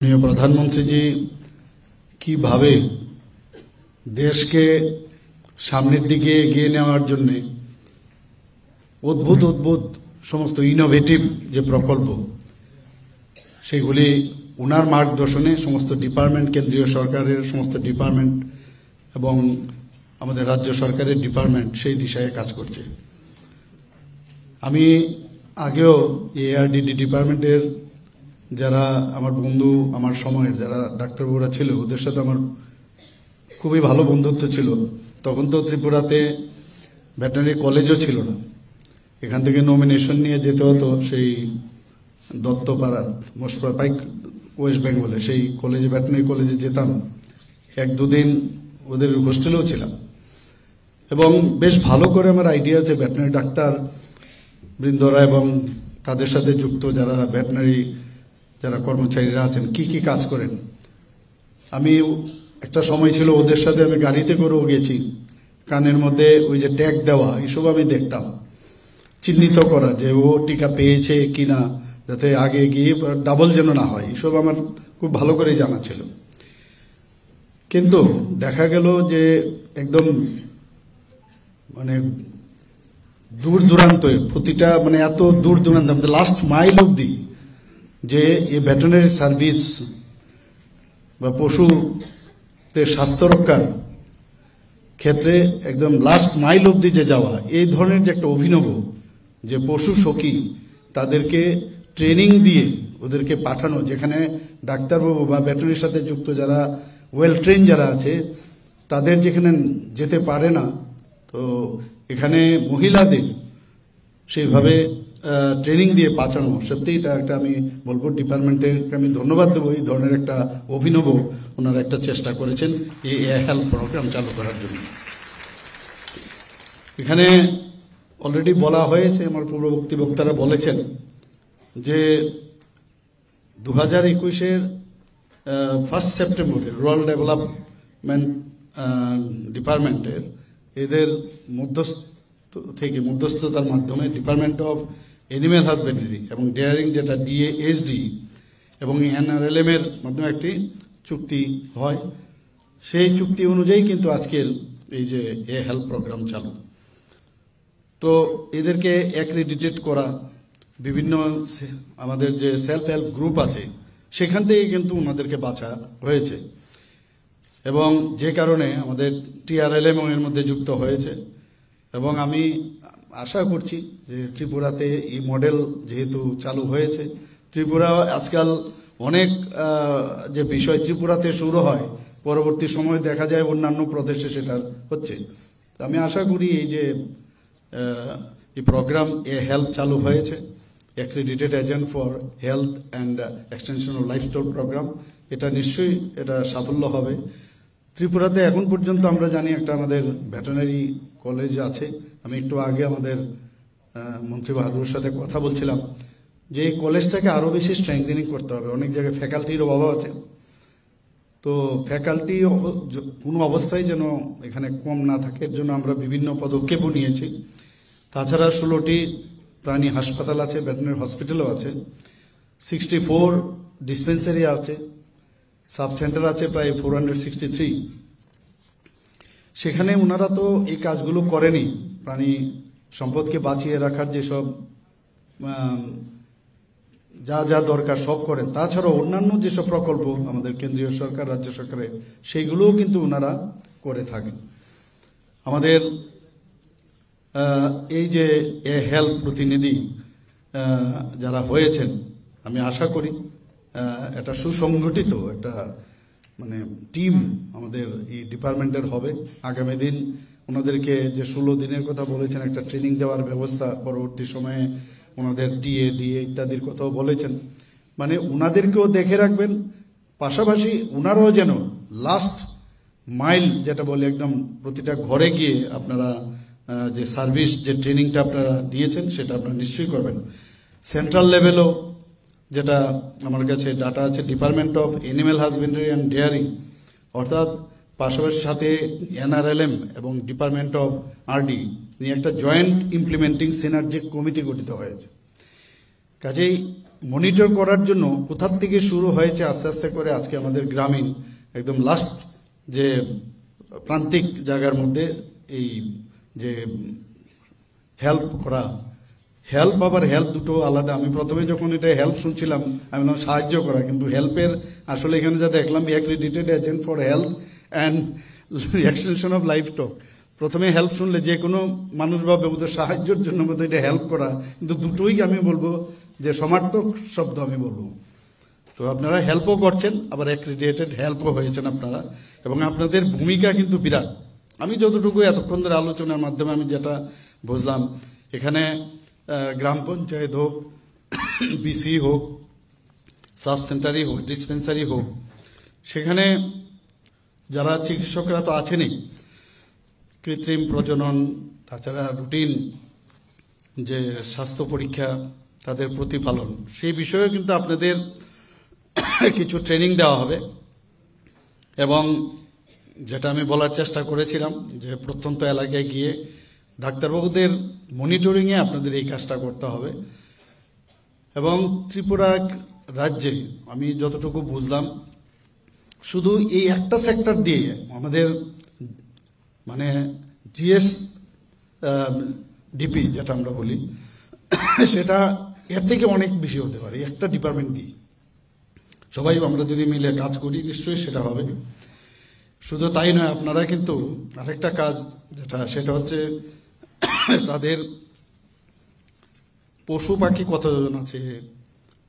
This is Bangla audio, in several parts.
प्रधानमंत्री जी কিভাবে দেশকে সামনের দিকে এগিয়ে নেওয়ার জন্য অদ্ভুত অদ্ভুত সমস্ত ইনোভেটিভ যে প্রকল্প সেগুলি ওনার মার্গদর্শনে সমস্ত ডিপার্টমেন্ট কেন্দ্রীয় সরকারের সমস্ত ডিপার্টমেন্ট এবং আমাদের রাজ্য সরকারের ডিপার্টমেন্ট সেই দিশায় কাজ করছে। আমি আগেও এআরডিডি ডিপার্টমেন্টের যারা আমার বন্ধু আমার সময়ের যারা ডাক্তারবাবুরা ছিল ওদের সাথে আমার খুবই ভালো বন্ধুত্ব ছিল। তখন তো ত্রিপুরাতে ভেটেরিনারি কলেজও ছিল না, এখান থেকে নমিনেশন নিয়ে যেতে হতো সেই দত্তপাড়া মোশপাড়া পাইক ওয়েস্ট বেঙ্গলে সেই কলেজে ভেটেরিনারি কলেজে যেতাম, এক দুদিন ওদের হোস্টেলেও ছিলাম এবং বেশ ভালো করে আমার আইডিয়া আছে ভেটেরিনারি ডাক্তার বৃন্দরা এবং তাদের সাথে যুক্ত যারা ভেটেরিনারি যারা কর্মচারীরা আছেন কি কি কাজ করেন। আমি একটা সময় ছিল ওদের সাথে আমি গাড়িতে করেও গেছি, কানের মধ্যে ওই যে ট্যাগ দেওয়া এসব আমি দেখতাম, চিহ্নিত করা যে ও টিকা পেয়েছে কিনা যাতে আগে গিয়ে ডাবল যেন না হয়, এসব আমার খুব ভালো করে জানা ছিল। কিন্তু দেখা গেল যে একদম মানে দূর দূরান্ত প্রতিটা মানে এত দূর দূরান্ত লাস্ট মাইল অব্দি যে এই ভেটেরিনারি সার্ভিস বা পশুতে স্বাস্থ্য রক্ষার ক্ষেত্রে একদম লাস্ট মাইল অব্দি যে যাওয়া, এই ধরনের যে একটা অভিনব যে পশু সখী তাদেরকে ট্রেনিং দিয়ে ওদেরকে পাঠানো, যেখানে ডাক্তারবাবু বা ভেটেরিনারির সাথে যুক্ত যারা ওয়েল ট্রেন যারা আছে তাদের যেখানে যেতে পারে না, তো এখানে মহিলাদের সেইভাবে ট্রেনিং দিয়ে পাঠানো, সত্যি এটা একটা আমি বলবো ডিপার্টমেন্টের আমি ধন্যবাদ দেবো। এই ধরনের একটা অভিনব ওনারা একটা চেষ্টা করেছেন এই হেলথ প্রোগ্রাম চালু করার জন্য। এখানে অলরেডি বলা হয়েছে, আমার পূর্ববর্তী বক্তারা বলেছেন যে 2021-এর 1 সেপ্টেম্বরে রুরাল ডেভেলপমেন্ট ডিপার্টমেন্টের এদের মধ্যস্থতার মাধ্যমে ডিপার্টমেন্ট অফ এনিম্যাল হাজবেন্ডারি এবং ডেয়ারিং যেটা ডিএএসডি এবং এনআরএলএম এর মাধ্যমে একটি চুক্তি হয়। সেই চুক্তি অনুযায়ী কিন্তু আজকের এই যে হেলথ প্রোগ্রাম চালু। তো এদেরকে অ্যাক্রেডিটেড করা, বিভিন্ন আমাদের যে সেলফ হেল্প গ্রুপ আছে সেখান থেকে কিন্তু ওনাদেরকে বাছা হয়েছে এবং যে কারণে আমাদের টিআরএলএম এর মধ্যে যুক্ত হয়েছে। এবং আমি আশা করছি যে ত্রিপুরাতে এই মডেল যেহেতু চালু হয়েছে, ত্রিপুরা আজকাল অনেক যে বিষয় ত্রিপুরাতে শুরু হয় পরবর্তী সময় দেখা যায় অন্যান্য প্রদেশে সেটা হচ্ছে। আমি আশা করি এই যে এই প্রোগ্রাম হেলথ চালু হয়েছে, accredited agent for health and extension of lifestyle programme, এটা নিশ্চয়ই এটা সাফল্য হবে। ত্রিপুরাতে এখন পর্যন্ত আমরা জানি একটা আমাদের ভেটেরিনারি কলেজ আছে। আমি একটু আগে আমাদের মন্ত্রী বাহাদুরের সাথে কথা বলছিলাম যে এই কলেজটাকে আরও বেশি স্ট্রেংথেনিং করতে হবে, অনেক জায়গায় ফ্যাকাল্টির অভাব আছে। তো ফ্যাকাল্টি কোনো অবস্থায় যেন এখানে কম না থাকে, এর জন্য আমরা বিভিন্ন পদক্ষেপও নিয়েছি। তাছাড়া 16টি প্রাণী হাসপাতাল আছে, ভেটেরিনারি হসপিটালও আছে, 64 ডিসপেন্সারি আছে, সাব সেন্টার আছে প্রায় 463। সেখানে ওনারা তো এই কাজগুলো করেনি, প্রাণী সম্পদকে বাঁচিয়ে রাখার যেসব যা যা দরকার সব করেন। তাছাড়াও অন্যান্য যেসব প্রকল্প আমাদের কেন্দ্রীয় সরকার রাজ্য সরকারের সেইগুলোও কিন্তু ওনারা করে থাকেন। আমাদের এই যে হেলথ প্রতিনিধি যারা হয়েছেন, আমি আশা করি একটা সুসংগঠিত একটা মানে টিম আমাদের এই ডিপার্টমেন্টের হবে। আগামী দিন ওনাদেরকে যে 16 দিনের কথা বলেছেন একটা ট্রেনিং দেওয়ার ব্যবস্থা, পরবর্তী সময়ে ওনাদের ডিএ ইত্যাদির কথাও বলেছেন, মানে ওনাদেরকেও দেখে রাখবেন, পাশাপাশি ওনারাও যেন লাস্ট মাইল যেটা বলে একদম প্রতিটা ঘরে গিয়ে আপনারা যে সার্ভিস যে ট্রেনিংটা আপনারা নিয়েছেন সেটা আপনারা নিশ্চয়ই করবেন। সেন্ট্রাল লেভেলও যেটা আমার কাছে ডাটা আছে, department of animal husbandry and daring, অর্থাৎ পাশাপাশি সাথে এনআরএলএম এবং ডিপার্টমেন্ট অফ আরডি নিয়ে একটা জয়েন্ট ইমপ্লিমেন্টিং সিনার্জি কমিটি গঠিত হয়েছে। কাজেই মনিটর করার জন্য কোথার থেকে শুরু হয়েছে আস্তে আস্তে করে আজকে আমাদের গ্রামীণ একদম লাস্ট যে প্রান্তিক জায়গার মধ্যে এই যে হেল্প করা, হেল্প আবার হেল্প দুটো আলাদা। আমি প্রথমে যখন এটা হেল্প শুনছিলাম আমি বললাম সাহায্য করা, কিন্তু হেল্পের আসলে এখানে যা দেখলাম accredited agent for health and extension of life stock. প্রথমে হেল্প শুনলে যে কোনো মানুষ ভাবে বোধহয় সাহায্যের জন্য বোধহয় এটা হেল্প করা, কিন্তু দুটোই আমি বলবো যে সমার্থক শব্দ আমি বলবো। তো আপনারা হেল্পও করছেন, আবার অ্যাক্রিডিটেড হেল্পও হয়েছেন আপনারা, এবং আপনাদের ভূমিকা কিন্তু বিরাট। আমি যতটুকু এতক্ষণ ধরে আলোচনার মাধ্যমে আমি যেটা বুঝলাম, এখানে গ্রাম পঞ্চায়েত হোক, বিসি হোক, সাব সেন্টারই হোক, ডিসপেন্সারি হোক, সেখানে যারা চিকিৎসকরা তো আছেনই, কৃত্রিম প্রজনন, তাছাড়া রুটিন যে স্বাস্থ্য পরীক্ষা, তাদের প্রতিপালন, সেই বিষয়েও কিন্তু আপনাদের কিছু ট্রেনিং দেওয়া হবে। এবং যেটা আমি বলার চেষ্টা করেছিলাম যে প্রত্যন্ত এলাকায় গিয়ে ডাক্তারবাবুদের মনিটরিংয়ে আপনাদের এই কাজটা করতে হবে। এবং ত্রিপুরা রাজ্যে আমি যতটুকু বুঝলাম, শুধু এই একটা সেক্টর দিয়ে আমাদের মানে জিএস ডিপি যেটা আমরা বলি, সেটা এর থেকে অনেক বেশি হতে পারে। একটা ডিপার্টমেন্ট দিয়ে সবাই আমরা যদি মিলে কাজ করি নিশ্চয়ই সেটা হবে। শুধু তাই নয়, আপনারা কিন্তু আরেকটা কাজ যেটা, সেটা হচ্ছে তাদের পশু পাখি কতজন আছে,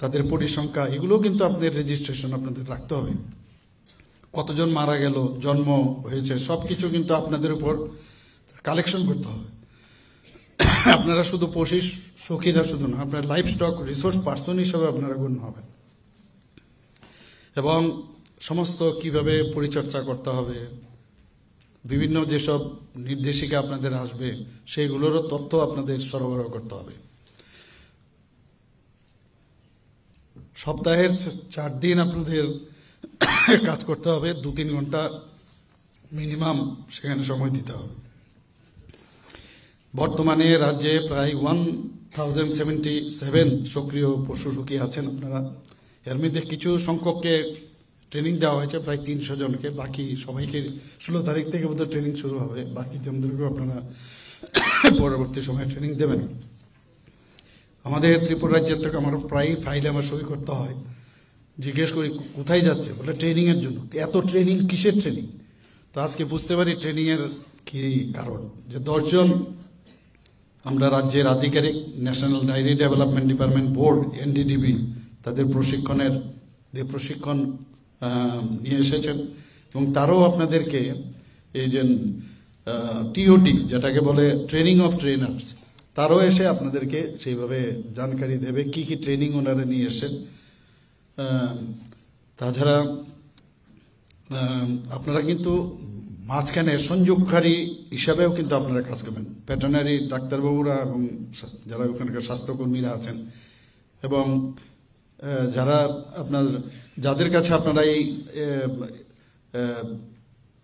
তাদের পরিসংখ্যা, এগুলো কিন্তু আপনাদের রেজিস্ট্রেশন আপনাদের রাখতে হবে। কতজন মারা গেল, জন্ম হয়েছে, সবকিছু কিন্তু আপনাদের উপর কালেকশন করতে হবে। আপনারা শুধু পশু সখীরা শুধু না, আপনার লাইফ স্টক রিসোর্স পার্সন হিসেবে আপনারা গণ্য হবেন। এবং সমস্ত কিভাবে পরিচর্যা করতে হবে, বিভিন্ন যেসব নির্দেশিকা আপনাদের আসবে সেইগুলোরও তথ্য আপনাদের সরবরাহ করতে হবে। সপ্তাহের 4 দিন আপনাদের কাজ করতে হবে, 2-3 ঘন্টা মিনিমাম সেখানে সময় দিতে হবে। বর্তমানে রাজ্যে প্রায় 1077 সক্রিয় পশু সখী আছেন আপনারা। এর মধ্যে কিছু সংখ্যককে ট্রেনিং দেওয়া হয়েছে, প্রায় 300 জনকে। বাকি সবাইকে 16 তারিখ থেকে বোধহয় ট্রেনিং শুরু হবে। বাকি জনদেরকেও আপনারা পরবর্তী সময়ে ট্রেনিং দেবেন। আমাদের ত্রিপুরা রাজ্যের থেকে আমার প্রায় ফাইলে আমার সই করতে হয়। জিজ্ঞেস করি কোথায় যাচ্ছে, বলে ট্রেনিংয়ের জন্য। এত ট্রেনিং কিসের ট্রেনিং? তো আজকে বুঝতে পারি ট্রেনিংয়ের কি কারণ, যে 10 জন আমরা রাজ্যের আধিকারিক national dairy development department board NDDB তাদের প্রশিক্ষণের যে প্রশিক্ষণ নিয়ে এসেছেন, এবং তারও আপনাদেরকে এই যে টিওটি যেটাকে বলে ট্রেনিং অফ ট্রেনার্স, তারও এসে আপনাদেরকে সেইভাবে জানকারি দেবে কি কি ট্রেনিং ওনারা নিয়ে এসেছেন। তাছাড়া আপনারা কিন্তু মাঝখানে সংযোগকারী হিসাবেও কিন্তু আপনারা কাজ করবেন। ভেটেরিনারি ডাক্তারবাবুরা এবং যারা ওখানকার স্বাস্থ্যকর্মীরা আছেন, এবং যারা আপনার যাদের কাছে আপনারা এই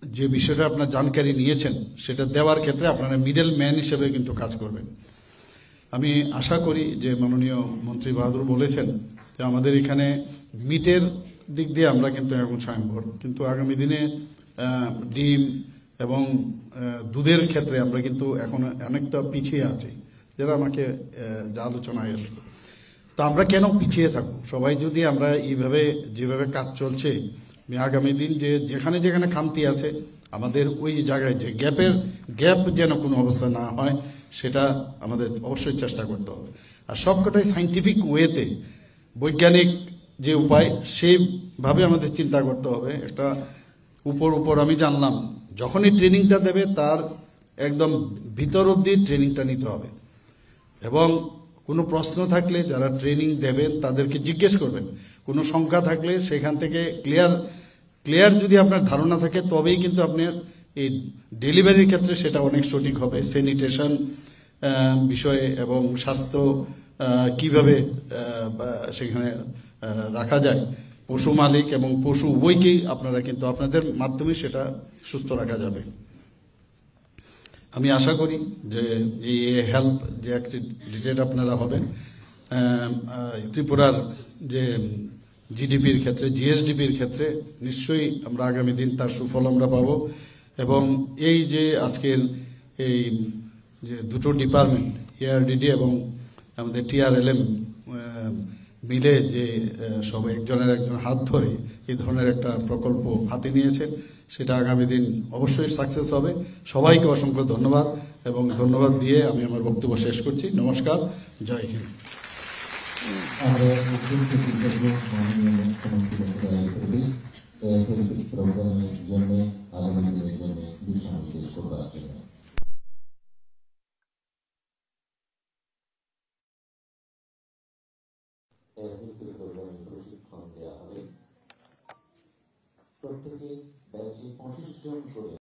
যে বিষয়টা আপনার জানকারি নিয়েছেন সেটা দেওয়ার ক্ষেত্রে আপনারা মিডল ম্যান হিসেবে কিন্তু কাজ করবেন। আমি আশা করি যে মাননীয় মন্ত্রী বাহাদুর বলেছেন যে আমাদের এখানে মিটের দিক দিয়ে আমরা কিন্তু এখন স্বয়ংভর, কিন্তু আগামী দিনে ডিম এবং দুধের ক্ষেত্রে আমরা কিন্তু এখন অনেকটা পিছিয়ে আছি, যেটা আমাকে যা আলোচনায় আসলো। তো আমরা কেন পিছিয়ে থাকবো? সবাই যদি আমরা এইভাবে যেভাবে কাজ চলছে, আগামী দিন যে যেখানে যেখানে খামতি আছে আমাদের ওই জায়গায় যে গ্যাপ যেন কোনো অবস্থা না হয়, সেটা আমাদের অবশ্যই চেষ্টা করতে হবে। আর সবকটাই সাইন্টিফিক ওয়েতে, বৈজ্ঞানিক যে উপায় সেইভাবে আমাদের চিন্তা করতে হবে। একটা উপর আমি জানলাম, যখনই ট্রেনিংটা দেবে তার একদম ভিতর অবধি ট্রেনিংটা নিতে হবে, এবং কোনো প্রশ্ন থাকলে যারা ট্রেনিং দেবেন তাদেরকে জিজ্ঞেস করবেন। কোনো শঙ্কা থাকলে সেখান থেকে ক্লিয়ার যদি আপনার ধারণা থাকে, তবেই কিন্তু আপনার এই ডেলিভারির ক্ষেত্রে সেটা অনেক সঠিক হবে। স্যানিটেশন বিষয়ে এবং স্বাস্থ্য কিভাবে সেখানে রাখা যায়, পশু মালিক এবং পশু উভয়কেই আপনারা কিন্তু আপনাদের মাধ্যমে সেটা সুস্থ রাখা যাবে। আমি আশা করি যে এই হেল্প যে অ্যাক্রিডিটেড আপনারা হবেন, ত্রিপুরার যে জিডিপির ক্ষেত্রে, জিএসডিপির ক্ষেত্রে নিশ্চয়ই আমরা আগামী দিন তার সুফল আমরা পাবো। এবং এই যে আজকের এই যে দুটো ডিপার্টমেন্ট, এআরডিডি এবং আমাদের টিআরএলএম মিলে যে সবাই একজনের হাত ধরে এই ধরনের একটা প্রকল্প হাতে নিয়েছেন, সেটা আগামী দিন অবশ্যই সাকসেস হবে। সবাইকে অসংখ্য ধন্যবাদ, এবং ধন্যবাদ দিয়ে আমি আমার বক্তব্য শেষ করছি। নমস্কার, জয় হিন্দ। আমরা প্রোগ্রামের জন্য আগামী দিনের জন্য দিশা নির্দেশ করবার জন্য প্রশিক্ষণ দেওয়া হবে। প্রত্যেকে ব্যাচে 25 জন করে